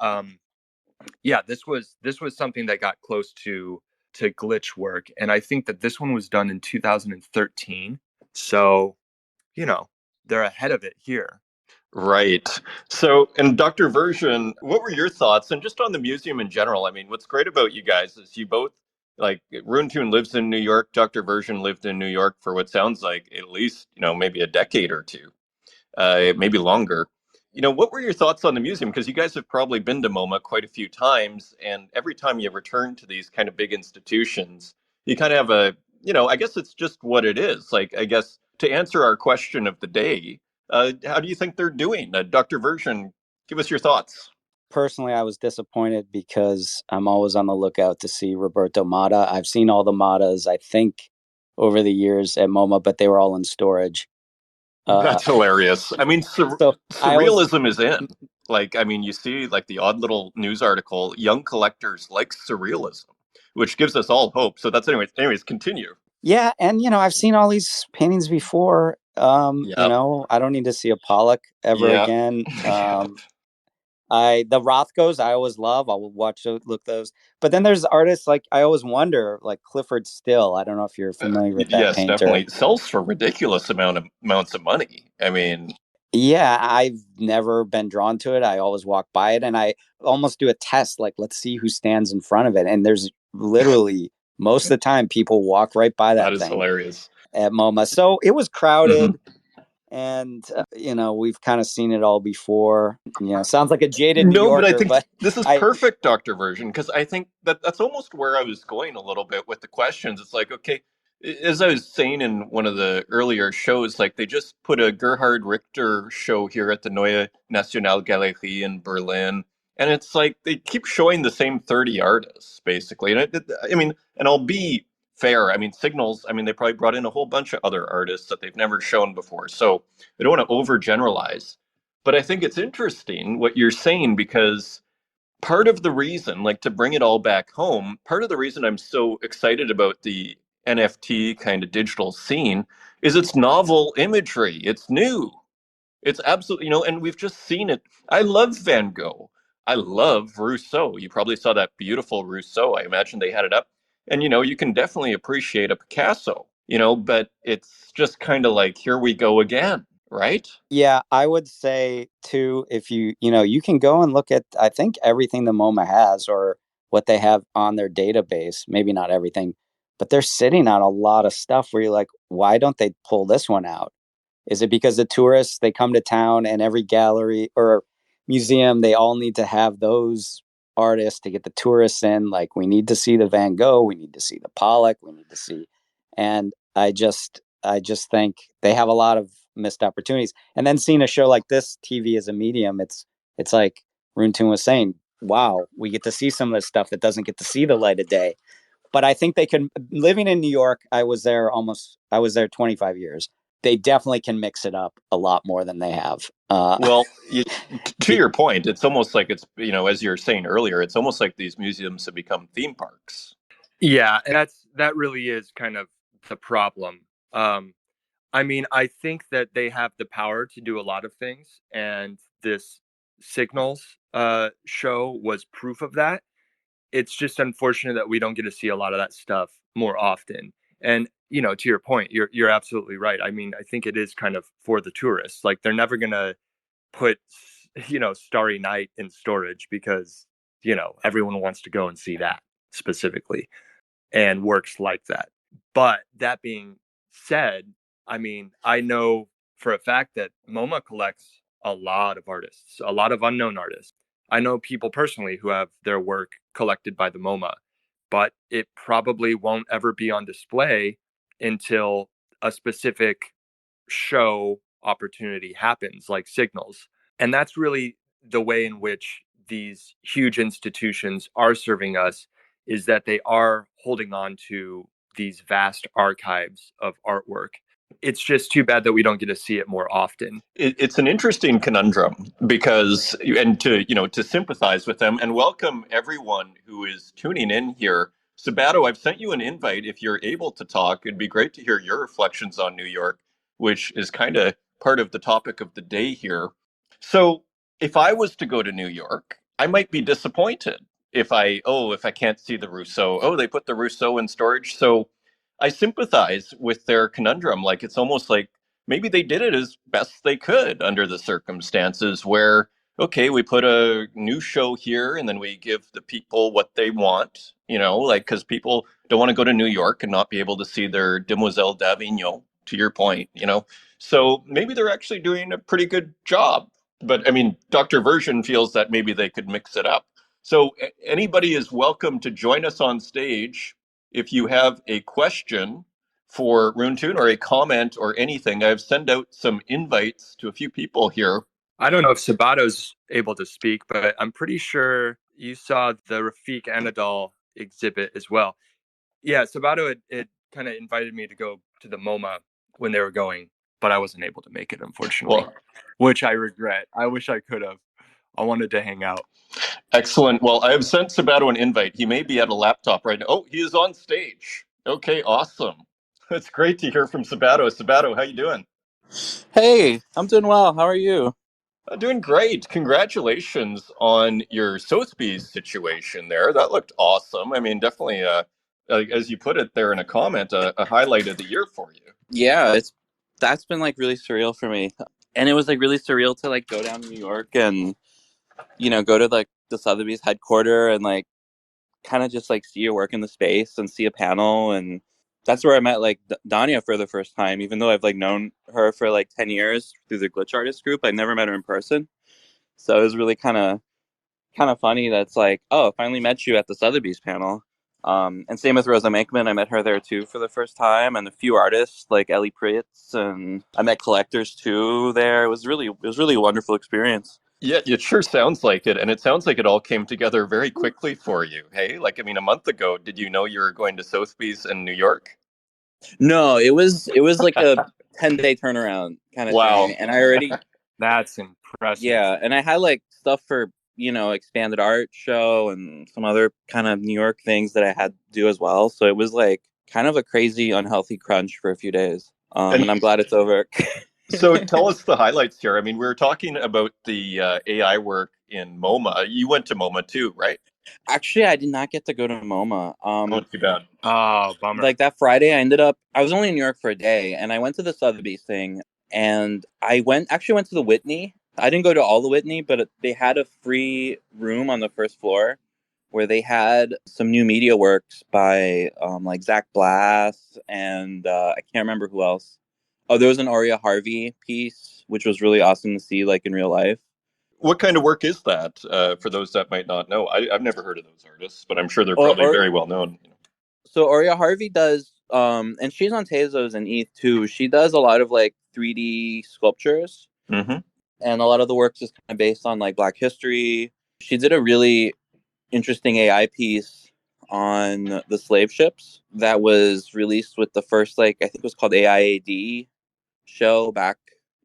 S2: yeah, this was something that got close to glitch work, and I think that this one was done in 2013. So, you know, they're ahead of it here.
S1: Right. So, and Dr. Version, what were your thoughts? And just on the museum in general, I mean, what's great about you guys is you both, like, Roon Toon lives in New York, Dr. Version lived in New York for what sounds like at least, maybe a decade or two, maybe longer. What were your thoughts on the museum? Because you guys have probably been to MoMA quite a few times, and every time you return to these kind of big institutions, you kind of have I guess it's just what it is. Like, I guess to answer our question of the day, how do you think they're doing? Dr. Version, give us your thoughts.
S3: Personally, I was disappointed because I'm always on the lookout to see Roberto Matta. I've seen all the Mattas, I think, over the years at MoMA, but they were all in storage. Uh,
S1: That's hilarious. I mean,
S3: so I always,
S1: surrealism is in. Like, I mean, you see, like the odd little news article, young collectors like surrealism, which gives us all hope. So that's anyways, continue.
S3: yeah, and I've seen all these paintings before.
S1: Yep.
S3: I don't need to see a Pollock ever
S1: Yeah.
S3: again.
S1: Yep.
S3: The Rothkos I always love. I will look those. But then there's artists like I always wonder, like Clifford Still. I don't know if you're familiar with that
S1: Yes,
S3: painter.
S1: definitely. It sells for ridiculous amounts of money. I mean,
S3: Yeah, I've never been drawn to it. I always walk by it and I almost do a test, like let's see who stands in front of it. And there's literally most of the time people walk right by
S1: that
S3: that
S1: is
S3: thing
S1: hilarious.
S3: at MoMA. So it was
S1: Mhm.
S3: crowded and we've kind of seen it all before. Sounds like a jaded New
S1: No, but I
S3: Yorker,
S1: think
S3: but
S1: this is
S3: I
S1: perfect, Dr. Version, because I think that's almost where I was going a little bit with the questions. It's like, okay, as I was saying in one of the earlier shows, like they just put a Gerhard Richter show here at the Neue Nationalgalerie in Berlin. And it's like they keep showing the same 30 artists, basically. And I mean, and I'll be fair. I mean, Signals, I mean, they probably brought in a whole bunch of other artists that they've never shown before. So I don't want to overgeneralize. But I think it's interesting what you're saying because part of the reason, like to bring it all back home, part of the reason I'm so excited about the NFT kind of digital scene is it's novel imagery. It's new. It's absolutely, and we've just seen it. I love Van Gogh. I love Rousseau. You probably saw that beautiful Rousseau. I imagine they had it up. And, you can definitely appreciate a Picasso, but it's just kind of like, here we go again, right?
S3: Yeah, I would say too, if you can go and look at, I think everything the MoMA has or what they have on their database, maybe not everything, but they're sitting on a lot of stuff where you're like, why don't they pull this one out? Is it because the tourists, they come to town and every gallery or museum, they all need to have those artists to get the tourists in? Like, we need to see the Van Gogh, we need to see the Pollock, we need to see, and I just think they have a lot of missed opportunities. And then seeing a show like this, TV as a medium, it's like Roon Toon was saying, wow, we get to see some of this stuff that doesn't get to see the light of day. But I think they can. Living in New York, I was there 25 years. They definitely can mix it up a lot more than they have.
S1: Well, to your point, it's almost like it's, as you were saying earlier, it's almost like these museums have become theme parks.
S2: Yeah, and that really is kind of the problem. Um, I mean, I think that they have the power to do a lot of things, and this Signals show was proof of that. it's just unfortunate that we don't get to see a lot of that stuff more often. And to your point, you're absolutely right. I mean, I think it is kind of for the tourists. Like they're never gonna put Starry Night in storage because everyone wants to go and see that specifically and works like that. But that being said, I mean, I know for a fact that MoMA collects a lot of artists, a lot of unknown artists. I know people personally who have their work collected by the MoMA, but it probably won't ever be on display until a specific show opportunity happens, like Signals. And that's really the way in which these huge institutions are serving us, is that they are holding on to these vast archives of artwork. It's just too bad that we don't get to see it more often.
S1: It's an interesting conundrum because, and to sympathize with them and welcome everyone who is tuning in here. Sabato, I've sent you an invite. If you're able to talk, it'd be great to hear your reflections on New York, which is kind of part of the topic of the day here. So, if I was to go to New York, I might be disappointed if I can't see the Rousseau. Oh, they put the Rousseau in storage. So, I sympathize with their conundrum. Like it's almost like maybe they did it as best they could under the circumstances where, okay, we put a new show here and then we give the people what they want, like because people don't want to go to New York and not be able to see their Demoiselle d'Avignon, to your point. So maybe they're actually doing a pretty good job. But I mean, Dr. Version feels that maybe they could mix it up. So anybody is welcome to join us on stage if you have a question for Roon Toon or a comment or anything. I've sent out some invites to a few people here.
S2: I don't know if Sabato's able to speak, but I'm pretty sure you saw the Rafik Anadol exhibit as well. Yeah, Sabato had kind of invited me to go to the MoMA when they were going, but I wasn't able to make it, unfortunately, which I regret. I wish I could have. I wanted to hang out.
S1: Excellent. Well, I have sent Sabato an invite. He may be at a laptop right now. Oh, he is on stage. Okay, awesome. It's great to hear from Sabato. Sabato, how you doing?
S4: Hey, I'm doing well. How are you?
S1: Doing great. Congratulations on your Sotheby's situation there. That looked awesome. I mean, definitely, as you put it there in a comment, a highlight of the year for you.
S4: Yeah, that's been like really surreal for me. And it was like really surreal to like go down to New York and go to like the Sotheby's headquarters and like kind of just like see your work in the space and see a panel. And that's where I met like Danya for the first time, even though I've like known her for like 10 years through the Glitch Artist group. I never met her in person. So it was really kind of funny that's like, oh, I finally met you at the Sotheby's panel. And same with Rosa Mankman. I met her there too for the first time, and a few artists like Ellie Pritz, and I met collectors too there. It was really a wonderful experience.
S1: Yeah, it sure sounds like it. And it sounds like it all came together very quickly for you. Hey, like, I mean, a month ago, did you know you were going to Sotheby's in New York?
S4: No, it was like a 10-day turnaround kind of
S1: Wow.
S4: thing, and I already
S2: That's impressive.
S4: yeah, and I had like stuff for expanded art show and some other kind of New York things that I had to do as well. So it was like kind of a crazy unhealthy crunch for a few days. And I'm glad it's over.
S1: So tell us the highlights here. I mean, we were talking about the AI work in MoMA. You went to MoMA too, right?
S4: Actually, I did not get to go to MoMA.
S1: Oh, too bad.
S2: Oh, bummer.
S4: Like that Friday, I was only in New York for a day, and I went to the Sotheby's thing, and I went to the Whitney. I didn't go to all the Whitney, but they had a free room on the first floor where they had some new media works by like Zach Blass and I can't remember who else. Oh, there was an Aurea Harvey piece, which was really awesome to see like in real life.
S1: What kind of work is that for those that might not know? I've never heard of those artists, but I'm sure they're probably very well known.
S4: So Aurea Harvey does, and she's on Tezos and ETH too. She does a lot of like 3D sculptures,
S1: Mm-hmm.
S4: and a lot of the works is kind of based on like Black history. She did a really interesting AI piece on the slave ships that was released with the first, like, I think it was called AIAD show back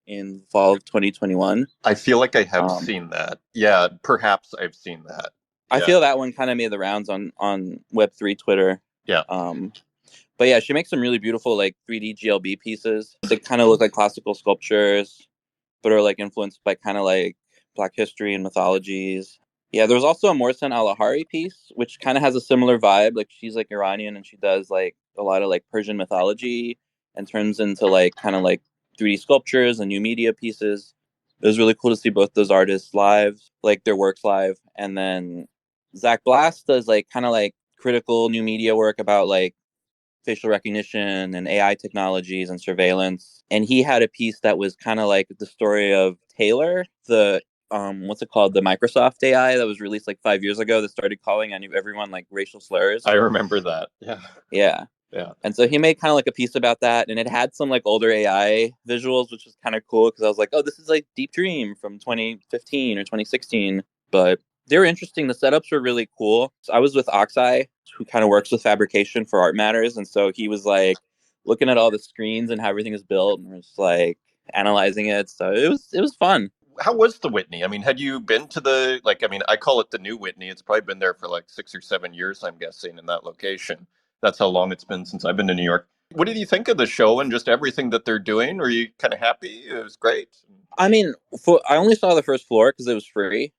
S4: in fall of 2021.
S1: I feel like I have seen that. Yeah, perhaps I've seen that. Yeah.
S4: I feel that one kind of made the rounds on Web3 Twitter.
S1: Yeah.
S4: But yeah, she makes some really beautiful like 3D GLB pieces. They kind of look like classical sculptures, but are like influenced by kind of like Black history and mythologies. Yeah, there was also a Mohsen Alahari piece, which kind of has a similar vibe. Like she's like Iranian and she does like a lot of like Persian mythology and turns into like kind of like 3D sculptures and new media pieces. It was really cool to see both those artists live, like their works live. And then Zach Blast does like kind of like critical new media work about like facial recognition and AI technologies and surveillance. And he had a piece that was kind of like the story of Taylor, the what's it called, the Microsoft AI that was released like 5 years ago that started calling everyone like racial slurs.
S1: I remember that. Yeah.
S4: Yeah.
S1: Yeah.
S4: And so he made kind of like a piece about that, and it had some like older AI visuals, which was kind of cool because I was like, oh, this is like Deep Dream from 2015 or 2016. But they were interesting. The setups were really cool. So I was with Oxeye, who kind of works with fabrication for Art Matters, and so he was like looking at all the screens and how everything is built, and was like analyzing it. So it was fun.
S1: How was the Whitney? I mean, had you been to the, like, I mean, I call it the new Whitney. It's probably been there for like 6 or 7 years, I'm guessing, in that location. That's how long it's been since I've been to New York. What did you think of the show and just everything that they're doing? Were you kind of happy? It was great.
S4: I mean, I only saw the first floor because it was free.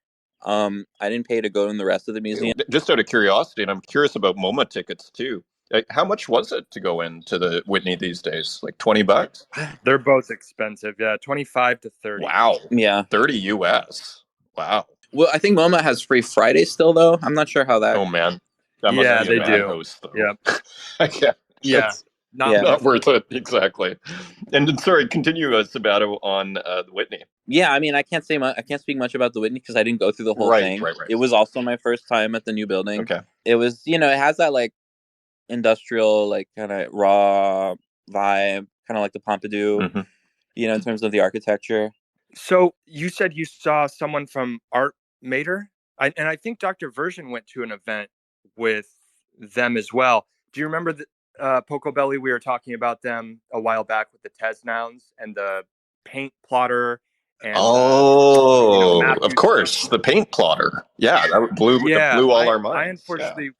S4: I didn't pay to go in the rest of the museum.
S1: Just out of curiosity, and I'm curious about MoMA tickets too. Like, how much was it to go into the Whitney these days? Like $20?
S2: They're both expensive. Yeah, 25 to 30.
S1: Wow.
S4: Yeah.
S1: 30 US. Wow.
S4: Well, I think MoMA has free Friday still, though. I'm not sure how that.
S1: Oh man. That must
S2: Yeah,
S1: be a
S2: they do.
S1: madhouse though.
S2: Yeah.
S1: I can't.
S2: Yeah.
S1: It's
S2: Not
S4: Yeah.
S1: not
S2: worth
S1: worth it. Exactly. And then, sorry, continue, Sabato, on the Whitney.
S4: Yeah, I mean, I can't say much. I can't speak much about the Whitney because I didn't go through the whole
S1: Right,
S4: thing.
S1: right.
S4: It was also my first time at the new building.
S1: Okay.
S4: It was, it has that like industrial, like kind of raw vibe, kind of like the Pompidou,
S1: Mhm.
S4: in terms of the architecture.
S2: So you said you saw someone from Art Mater, and I think Dr. Version went to an event with them as well. Do you remember the Pocobelli? We were talking about them a while back with the Tes nouns and the paint plotter and
S1: Oh, of
S2: Matthew
S1: course,
S2: stuff.
S1: the paint plotter. Yeah, that
S2: Yeah,
S1: blew all our
S2: I
S1: minds. Yeah.
S2: unfortunately,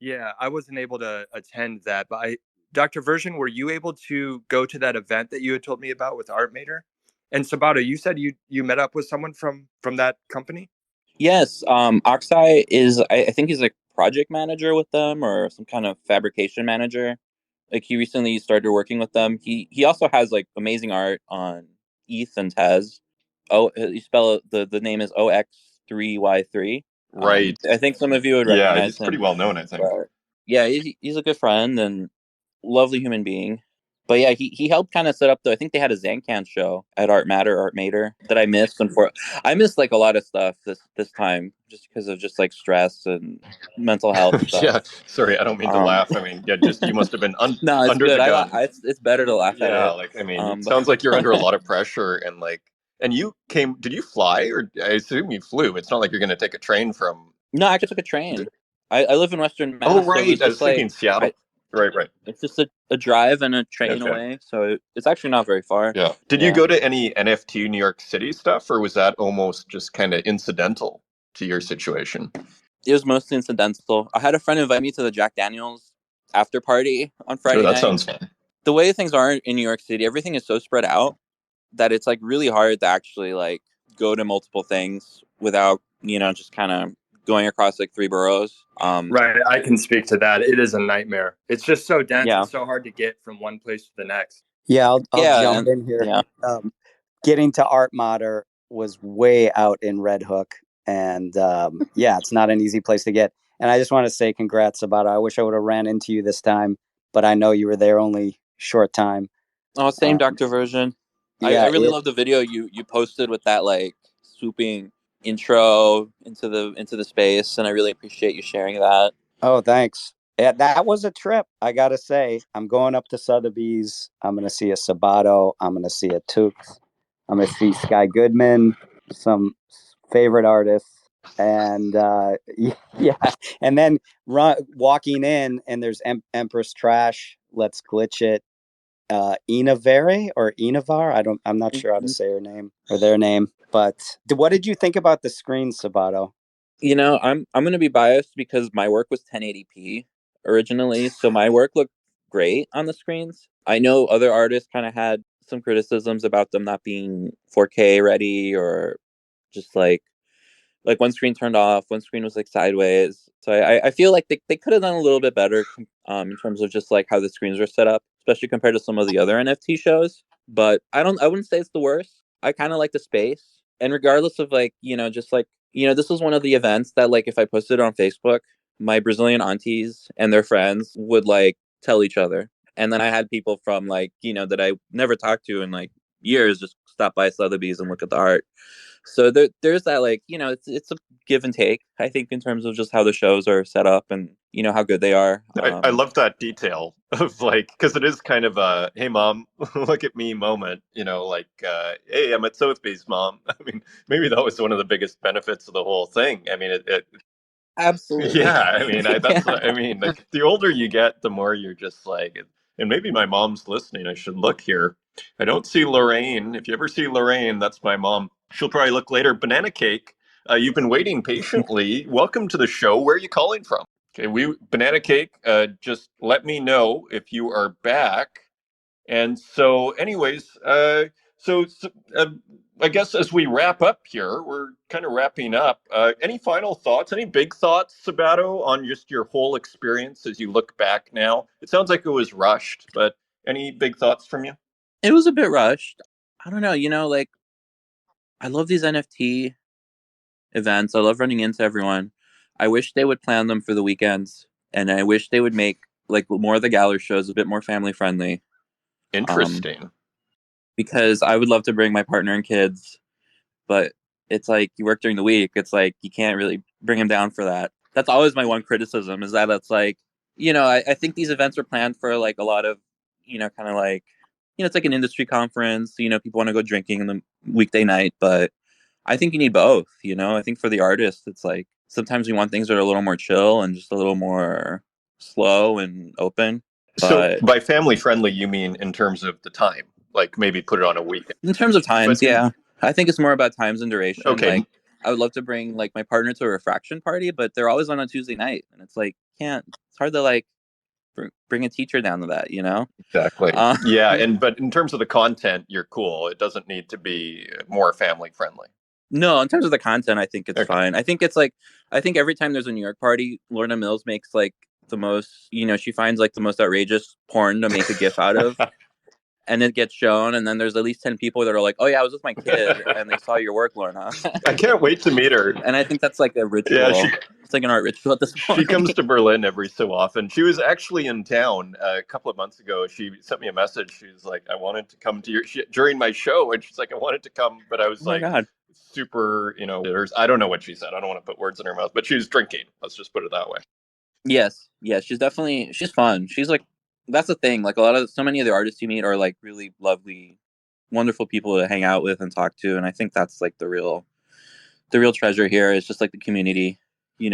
S2: yeah, I wasn't able to attend that, but Dr. Version, were you able to go to that event that you had told me about with Art Mater? And Sabato, you said you met up with someone from that company?
S4: Yes, Oxeye is. I think he's like project manager with them or some kind of fabrication manager. Like he recently started working with them. He also has like amazing art on ETH and Tez. Oh, you spell it, the name is OX3Y3.
S1: Right.
S4: I think some of you would
S1: Yeah,
S4: recognize
S1: he's pretty
S4: him.
S1: well known, I think.
S4: But yeah, he's a good friend and lovely human being. But yeah, he helped kind of set up I think they had a Zancan show at Art Mater that I missed. And I missed like a lot of stuff this time just because of just like stress and mental health stuff.
S1: Yeah, sorry, I don't mean to laugh. I mean, yeah, just you must have been
S4: No, it's
S1: under
S4: good.
S1: the gun.
S4: It's better to laugh at
S1: Yeah,
S4: it.
S1: like, I mean, it sounds like you're under a lot of pressure, and like, and you came. Did you fly, or I assume you flew? It's not like you're going to take a train from.
S4: No, I actually took a train. I live in Western Mass,
S1: Oh,
S4: so it was
S1: right. I was
S4: just
S1: thinking
S4: like
S1: Seattle. Right, right.
S4: it's just a drive and a train
S1: Okay.
S4: away, so it's actually not very far.
S1: Yeah. Did you go to any NFT New York City stuff, or was that almost just kind of incidental to your situation?
S4: It was mostly incidental. I had a friend invite me to the Jack Daniels after party on
S1: Sure,
S4: Friday
S1: that
S4: night.
S1: sounds fun.
S4: The way things are in New York City, everything is so spread out that it's like really hard to actually like go to multiple things without just kind of going across like three boroughs.
S2: Right, I can speak to that. It is a nightmare. It's just so dense.
S4: Yeah.
S2: It's so hard to get from one place to the next.
S3: Yeah, I'll
S4: Yeah,
S3: jump in here.
S4: yeah.
S3: Getting to Art Mater was way out in Red Hook, and yeah, it's not an easy place to get. And I just want to say congrats about it. I wish I would have ran into you this time, but I know you were there only short time.
S4: Oh, same Dr. Version.
S3: Yeah,
S4: I really love the video you posted with that like swooping intro into the space, and I really appreciate you sharing that.
S3: Oh, thanks. Yeah, that was a trip. I gotta say, I'm going up to Sotheby's. I'm gonna see a Sabato. I'm gonna see a Tukes. I'm gonna see Sky Goodman, some favorite artists, and yeah, and then walking in, and there's Empress Trash. Let's glitch it. Inavare or Inavar. I'm not sure how to say her name or their name. But what did you think about the screen, Sabato?
S4: I'm going to be biased because my work was 1080p originally, so my work looked great on the screens. I know other artists kind of had some criticisms about them not being 4K ready or just like Like one screen turned off, one screen was like sideways. So I feel like they could have done a little bit better in terms of just like how the screens were set up, especially compared to some of the other NFT shows. But I wouldn't say it's the worst. I kind of like the space. And regardless of like, just like, this was one of the events that like if I posted it on Facebook, my Brazilian aunties and their friends would like tell each other. And then I had people from like, that I never talked to in like years just stop by Sotheby's and look at the art. So there's that like, it's a give and take, I think, in terms of just how the shows are set up and, how good they are.
S1: I love that detail of like, because it is kind of a, hey, mom, look at me moment, like, hey, I'm at Sotheby's, mom. I mean, maybe that was one of the biggest benefits of the whole thing. I mean,
S4: Absolutely.
S1: yeah, I mean,
S4: Yeah.
S1: I mean, like the older you get, the more you're just like, and maybe my mom's listening. I should look here. I don't see Lorraine. If you ever see Lorraine, that's my mom. She'll probably look later. Banana Cake, you've been waiting patiently. Welcome to the show. Where are you calling from? Okay, Banana Cake. Just let me know if you are back. And so, anyways, so I guess as we wrap up here, we're kind of wrapping up. Any final thoughts? Any big thoughts, Sabato, on just your whole experience as you look back now? It sounds like it was rushed, but any big thoughts from you?
S4: It was a bit rushed. I don't know, like I love these NFT events. I love running into everyone. I wish they would plan them for the weekends, and I wish they would make like more of the gallery shows a bit more family friendly. Um,
S1: Interesting.
S4: because I would love to bring my partner and kids, but it's like you work during the week. It's like you can't really bring them down for that. That's always my one criticism is that it's like, I think these events are planned for like a lot of, kind of like, it's like an industry conference. People want to go drinking in the weekday night, but I think you need both. I think for the artist, it's like sometimes we want things that are a little more chill and just a little more slow and open.
S1: So
S4: But
S1: by family friendly, you mean in terms of the time, like maybe put it on a weekend.
S4: in terms of
S1: But
S4: times, yeah, I think it's more about times and duration.
S1: okay,
S4: Like, I would love to bring like my partner to a refraction party, but they're always on a Tuesday night, and it's like can't. It's hard to like bring a teacher down to that.
S1: exactly.
S4: Uh,
S1: Yeah, but in terms of the content, you're cool. It doesn't need to be more family friendly.
S4: no, in terms of the content, I think it's
S1: Okay.
S4: fine. I think it's like I think every time there's a New York party, Lorna Mills makes like the most. She finds like the most outrageous porn to make a GIF out of, and it gets shown, and then there's at least 10 people that are like, "Oh yeah, I was with my kid, and they saw your work, Lorna."
S1: I can't wait to meet her.
S4: And I think that's like a
S1: Yeah,
S4: ritual. It's like an art ritual at this
S1: she comes
S4: point.
S1: to Berlin every so often. She was actually in town a couple of months ago. She sent me a message. She's like, "I wanted to come to during my show," and she's like, "I wanted to come, but I
S4: Oh
S1: was
S4: my
S1: like."
S4: god.
S1: Super, I don't know what she said. I don't want to put words in her mouth, but she was drinking. Let's just put it that way.
S4: Yes, yes, she's fun. She's like that's the thing. Like so many of the artists you meet are like really lovely, wonderful people to hang out with and talk to, and I think that's like the real treasure here is just like the community.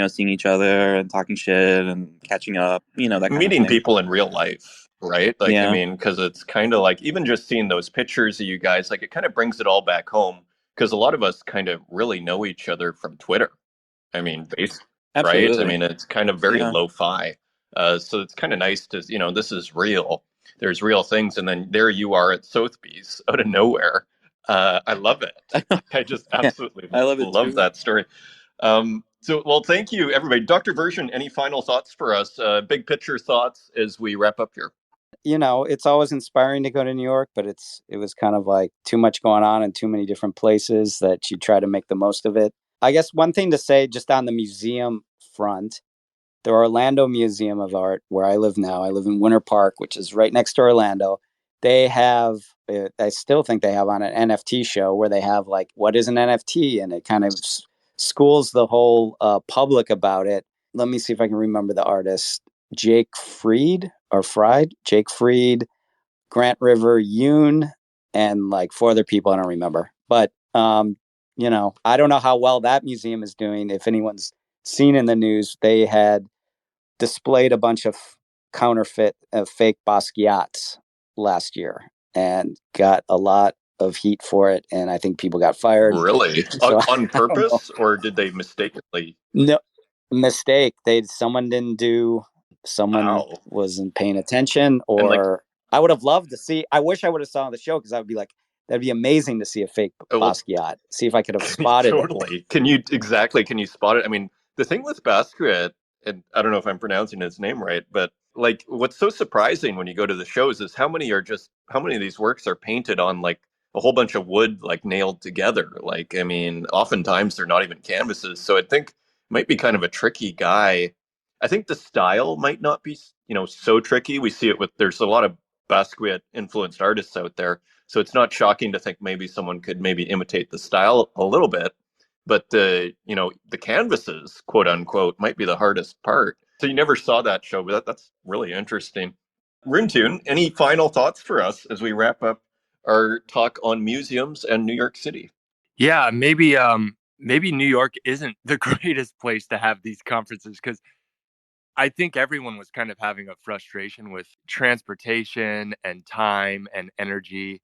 S4: Seeing each other and talking shit and catching up. That kind of
S1: Meeting
S4: thing.
S1: people in real life, right? Like, I
S4: Yeah,
S1: mean, because it's kind of like even just seeing those pictures of you guys, like it kind of brings it all back home. Because a lot of us kind of really know each other from Twitter. I mean, right? I
S4: absolutely.
S1: mean, it's kind of very
S4: Yeah.
S1: lo-fi. So it's kind of nice to, this is real. There's real things, and then there you are at Sotheby's out of nowhere. I love it. I just
S4: Yeah,
S1: absolutely
S4: I love it
S1: love
S4: too.
S1: that story. Well, thank you, everybody. Dr. Version, any final thoughts for us? Big picture thoughts as we wrap up here.
S3: It's always inspiring to go to New York, but it was kind of like too much going on in too many different places that you try to make the most of it. I guess one thing to say just on the museum front, the Orlando Museum of Art, where I live now, I live in Winter Park, which is right next to Orlando. They have, I still think they have on an NFT show where they have like, what is an NFT? And it kind of schools the whole public about it. Let me see if I can remember the artist. Jake Fried, Grant River, Yoon, and like four other people I don't remember. But I don't know how well that museum is doing. If anyone's seen in the news, they had displayed a bunch of counterfeit fake Basquiat's last year and got a lot of heat for it. And I think people got fired.
S1: Really?
S3: So
S1: On
S3: I don't know.
S1: purpose, or did they mistakenly?
S3: No mistake. Someone didn't do. Someone
S1: Wow.
S3: wasn't paying attention,
S1: And like,
S3: or I would have loved to see. I wish I would have saw the show because I would be like, That'd be amazing to see a fake
S1: Well,
S3: Basquiat. See if I could have spotted it.
S1: totally. Can you spot it? I mean, the thing with Basquiat, and I don't know if I'm pronouncing his name right, but like what's so surprising when you go to the shows is how many of these works are painted on like a whole bunch of wood like nailed together. Like, I mean, oftentimes they're not even canvases. So I think might be kind of a tricky guy. I think the style might not be, so tricky. We see it with there's a lot of Basquiat influenced artists out there. So it's not shocking to think maybe someone could maybe imitate the style a little bit, but the canvases, quote unquote, might be the hardest part. So you never saw that show, but that's really interesting. Roon Toon, any final thoughts for us as we wrap up our talk on museums and New York City?
S2: Yeah, maybe New York isn't the greatest place to have these conferences, because I think everyone was kind of having a frustration with transportation and time and energy.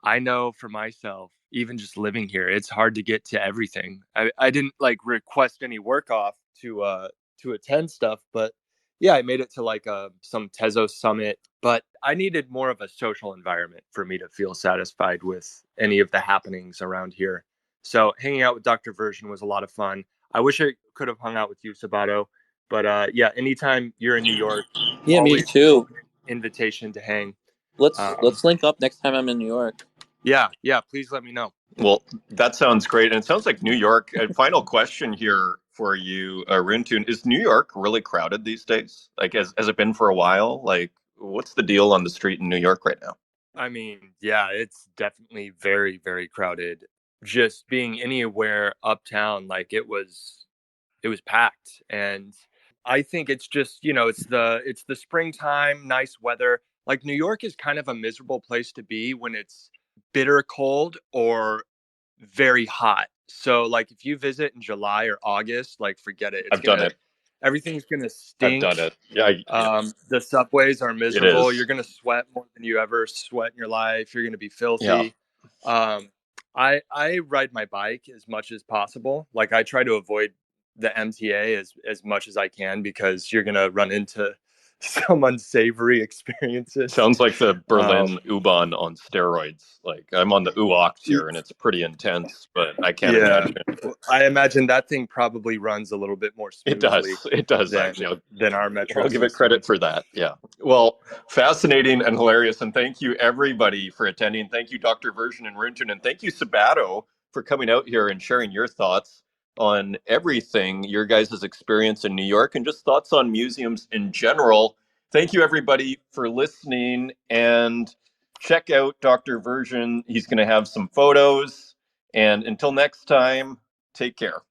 S2: I know for myself, even just living here, it's hard to get to everything. I didn't like request any work off to attend stuff, but yeah, I made it to like some Tezos summit. But I needed more of a social environment for me to feel satisfied with any of the happenings around here. So hanging out with Dr. Version was a lot of fun. I wish I could have hung out with you, Sabato. But yeah, anytime you're in New York,
S4: Yeah, me
S2: always
S4: too.
S2: open invitation to hang.
S4: Let's link up next time I'm in New York.
S2: Yeah, please let me know.
S1: Well, that sounds great. And it sounds like New York. A final question here for you, Roon Toon. Is New York really crowded these days? Like, has it been for a while? Like, what's the deal on the street in New York right now?
S2: I mean, yeah, it's definitely very, very crowded. Just being anywhere uptown, like it was packed. And I think it's just, it's the springtime, nice weather. Like New York is kind of a miserable place to be when it's bitter cold or very hot. So like if you visit in July or August, like forget it.
S1: I've done it.
S2: Everything's gonna
S1: I've done
S2: stink.
S1: it. Yeah,
S2: The subways are
S1: it
S2: miserable.
S1: is.
S2: You're gonna sweat more than you ever sweat in your life. You're gonna be
S1: Yeah.
S2: filthy. Um, I ride my bike as much as possible. Like I try to avoid the MTA as much as I can, because you're gonna run into some unsavory experiences.
S1: Sounds like the
S2: Um,
S1: Berlin U-Bahn on steroids. Like, I'm on the U-Oct here, and it's pretty intense, but I can't
S2: yeah,
S1: imagine.
S2: I imagine that thing probably runs a little bit more
S1: It
S2: smoothly
S1: does. It does,
S2: than
S1: actually.
S2: than our metro
S1: I'll give it
S2: system.
S1: credit for that. Yeah. Well, fascinating and hilarious. And thank you, everybody, for attending. Thank you, Dr. Version and Roon Toon. And thank you, Sabato, for coming out here and sharing your thoughts on everything, your guys' experience in New York, and just thoughts on museums in general. Thank you, everybody, for listening. And check out Dr. Version. He's going to have some photos. And until next time, take care.